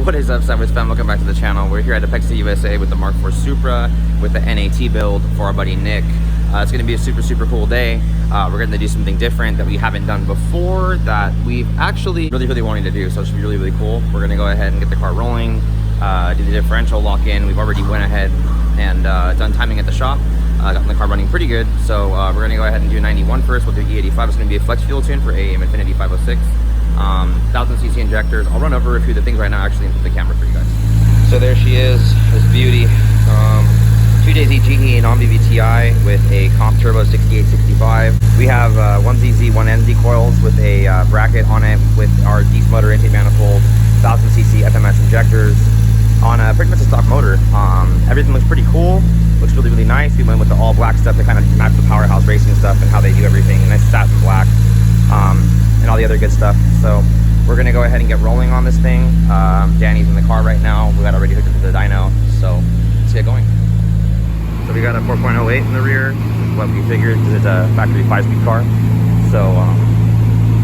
What is up, Sideways fam? Welcome back to the channel. We're here at Apex USA with the Mark IV Supra with the NA-t build for our buddy Nick. It's going to be a super cool day. We're going to do something different that we haven't done before that we've actually really wanting to do, so it should be really cool. We're going to go ahead and get the car rolling, do the differential lock-in. We've already went ahead and done timing at the shop. Got the car running pretty good, so we're going to go ahead and do 91 first. We'll do E85. It's going to be a flex fuel tune for AAM Infinity 506. 1000cc injectors. I'll run over a few of the things right now actually into the camera for you guys. So there she is, this beauty. 2jzge-t non vvti with a comp turbo 6865. We have 1ZZ 1NZ coils with a bracket on it with our Deep motor intake manifold, 1000cc FMS injectors on a pretty much a stock motor. Everything looks pretty cool. Looks really nice. We went with the all black stuff to kind of match the Powerhouse Racing stuff and how they do everything. Nice satin black. And all the other good stuff. So we're gonna go ahead and get rolling on this thing. Danny's in the car right now. We got already hooked up to the dyno, so let's get going. So we got a 4.08 in the rear, which is what we figured because it's a factory 5-speed car. So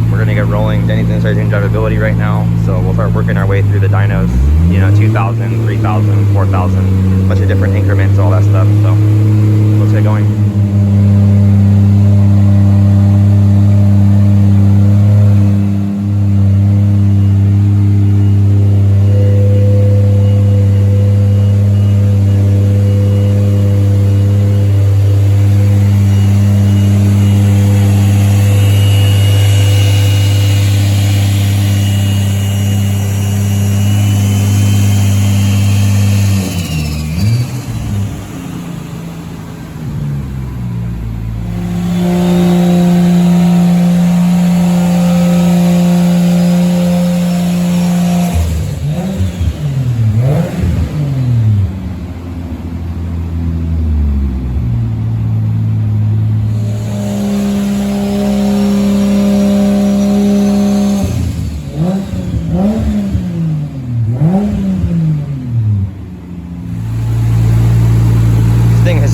we're gonna get rolling. Danny's inside doing drivability right now, so we'll start working our way through the dynos. You know, 2,000, 3,000, 4,000, bunch of different increments, all that stuff. So let's get going.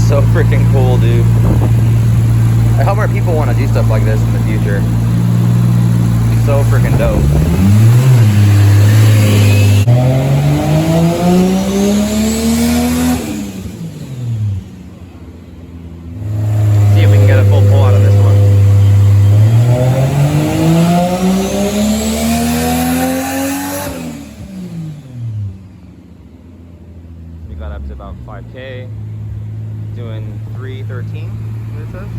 So freaking cool, dude. I hope more people want to do stuff like this in the future. So freaking dope. See if we can get a full pull out of this one. We got up to about 5K. Doing 313, what it says.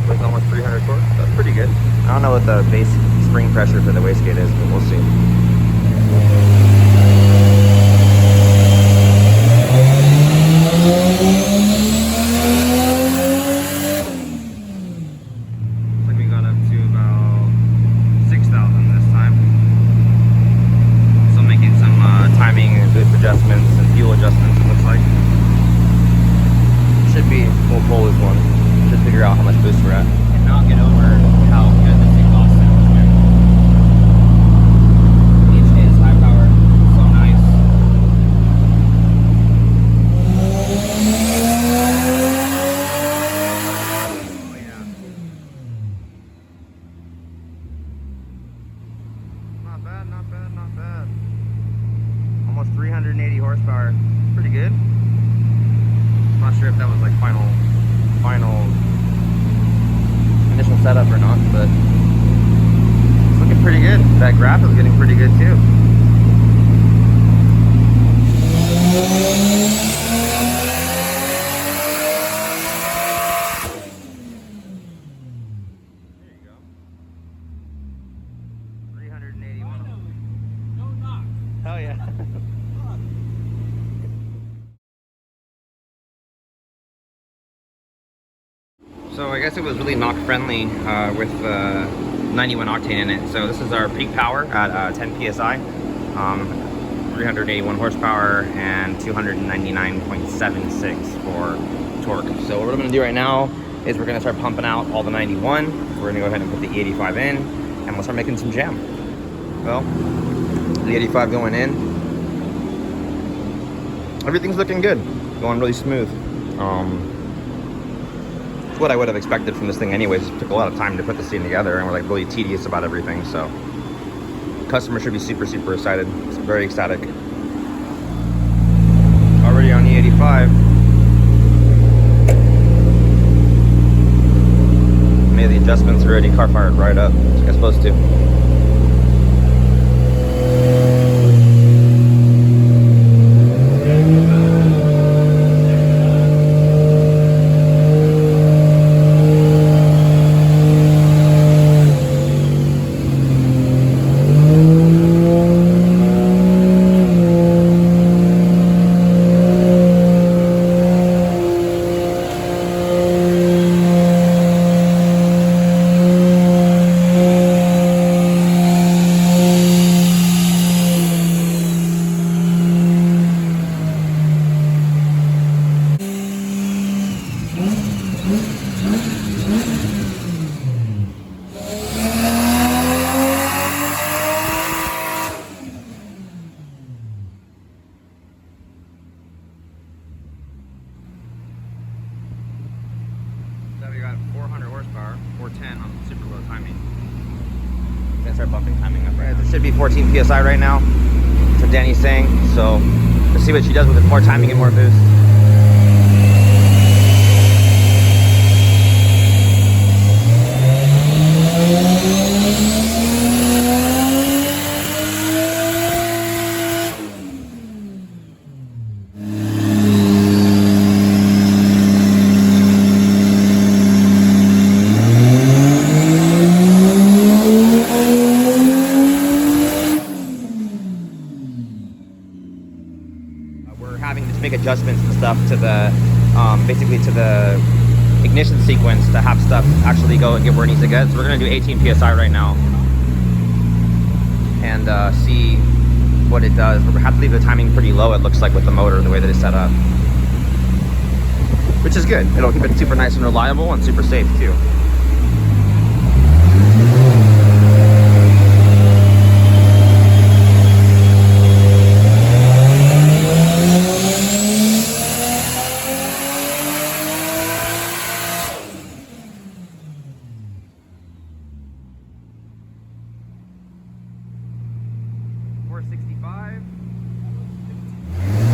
With almost 300 torque. That's pretty good. I don't know what the base spring pressure for the wastegate is, but we'll see. Looks like we got up to about 6,000 this time. So making some timing and boost adjustments and fuel adjustments. Like should be full pull this one. Should figure out how much boost we're at. Cannot get over how good this exhaust sounds, man. Each is high power, so nice. Oh yeah. Not bad. Almost 380 horsepower. Pretty good. Not sure if that was like final initial setup or not, but it's looking pretty good. That graph is getting pretty good too. There you go. 381. No knock. Hell yeah. So I guess it was really knock friendly with 91 octane in it. So this is our peak power at 10 psi, 381 horsepower and 299.76 for torque. So what I'm gonna do right now is we're gonna start pumping out all the 91. We're gonna go ahead and put the E85 in and we'll start making some jam. Well, the 85 going in. Everything's looking good, going really smooth. What I would have expected from this thing anyways. It took a lot of time to put this thing together and we're like really tedious about everything, so Customer should be super excited. It's very ecstatic. Already on the 85. Made the adjustments already. Car fired right up. Like it's supposed to. So we got 400 horsepower, 410 on super low timing. Gonna start bumping timing up right now. This should be 14 PSI right now. That's what Danny's saying. So let's see what she does with more timing and more boost. Having to make adjustments and stuff to the basically to the ignition sequence to have stuff actually go and get where it needs to get. So we're going to do 18 PSI right now and see what it does. We're going to have to leave the timing pretty low, it looks like, with the motor, the way that it's set up, which is good. It'll keep it super nice and reliable and super safe too.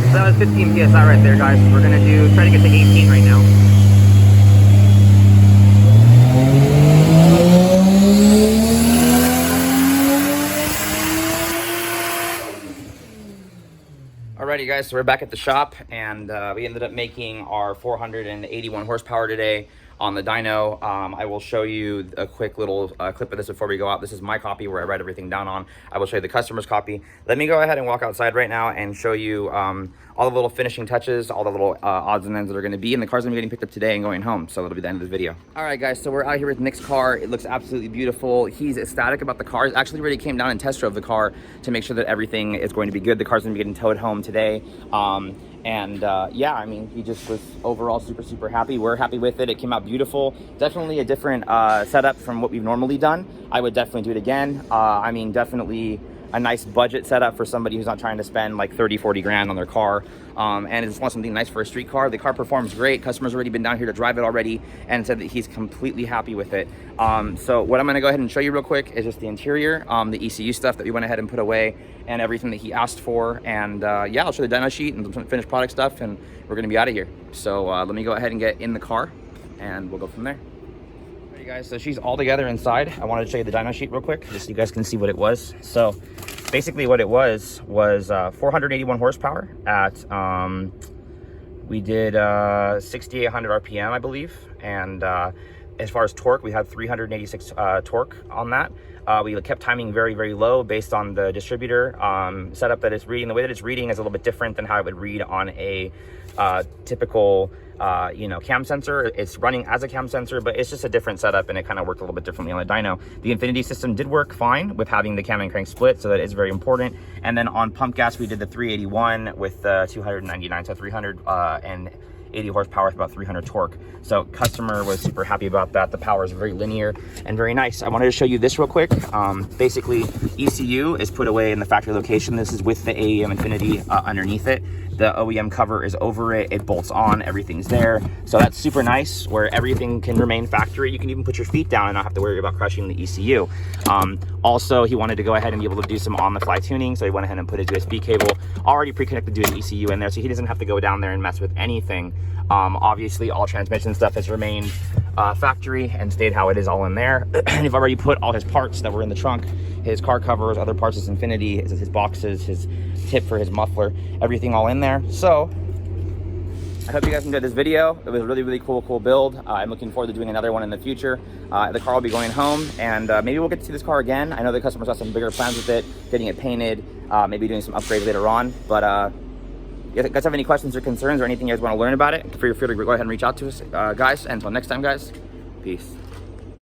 So that was 15 PSI right there, guys. We're gonna try to get to 18 right now. Alrighty guys, so we're back at the shop and we ended up making our 481 horsepower today on the dyno. I will show you a quick little clip of this before we go out. This is my copy where I write everything down on. I will show you the customer's copy. Let me go ahead and walk outside right now and show you all the little finishing touches, all the little odds and ends that are going to be. And the car's going to be getting picked up today and going home, so it'll be the end of the video. All right guys, so we're out here with Nick's car. It looks absolutely beautiful. He's ecstatic about the car. He actually already came down and test drove the car to make sure that everything is going to be good. The car's going to be getting towed home today. Yeah, I mean, he just was overall super happy. We're happy with it. It came out beautiful. Definitely a different setup from what we've normally done. I would definitely do it again. I mean, definitely a nice budget setup for somebody who's not trying to spend like 30-40 grand on their car and just wants something nice for a street car. The car performs great. Customer's already been down here to drive it already and said that he's completely happy with it. So what I'm going to go ahead and show you real quick is just the interior, the ECU stuff that we went ahead and put away, and everything that he asked for. And yeah, I'll show the dyno sheet and some finished product stuff, and we're going to be out of here. So let me go ahead and get in the car and we'll go from there. Alright guys, so she's all together inside. I wanted to show you the dyno sheet real quick just so you guys can see what it was. So basically what it was 481 horsepower at we did 6,800 RPM, I believe. And as far as torque, we had 386 torque on that. We kept timing very low based on the distributor setup that it's reading. The way that it's reading is a little bit different than how it would read on a typical you know, cam sensor. It's running as a cam sensor, but it's just a different setup, and it kind of worked a little bit differently on the dyno. The infinity system did work fine with having the cam and crank split, so that is very important. And then on pump gas, we did the 381 with 299, so 380 horsepower with about 300 torque. So customer was super happy about that. The power is very linear and very nice. I wanted to show you this real quick. Basically, ECU is put away in the factory location. This is with the AEM Infinity underneath it. The OEM cover is over it. It bolts on, everything's there. So that's super nice, where everything can remain factory. You can even put your feet down and not have to worry about crushing the ECU. Also, he wanted to go ahead and be able to do some on-the-fly tuning, so he went ahead and put his USB cable already pre-connected to his ECU in there, so he doesn't have to go down there and mess with anything. Obviously, all transmission stuff has remained factory and stayed how it is all in there. And you've already put all his parts that were in the trunk, his car covers, other parts, his Infinity, his boxes, his tip for his muffler, everything all in there. So I hope you guys enjoyed this video. It was a really cool build. I'm looking forward to doing another one in the future. The car will be going home, and maybe we'll get to see this car again. I know the customer's got some bigger plans with it, getting it painted, maybe doing some upgrades later on. But if you guys have any questions or concerns or anything you guys want to learn about it, feel free to go ahead and reach out to us, guys. Until next time, guys, peace.